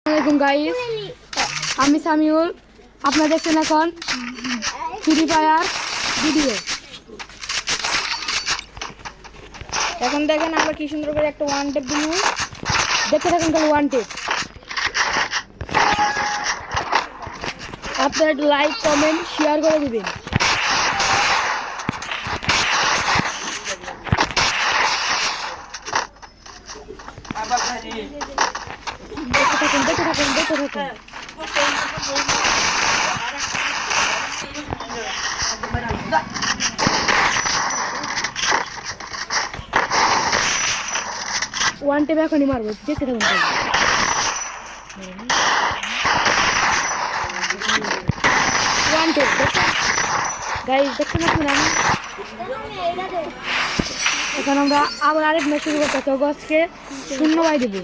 আসসালামু গাইস, আমি সামিউল। আপনারা দেখছেন এখন ফ্রি ফায়ার ভিডিও। এখন দেখেন আমরা কি সুন্দর করে একটা ওয়ান টেপ দিই। দেখতে থাকুন তাহলে ওয়ান টেপ। আপনারা একটু লাইক কমেন্ট শেয়ার করে দিবেন। দেখতে থাকুন। ওয়ান টেপ এখনই মারবো, দেখতে থাকুন। ওয়ান টেপ গাইস, দেখতে থাকুন। এখন আমরা আবার আরেক ম্যাচ শুরু করতে আজকে 0 বাই দেবো।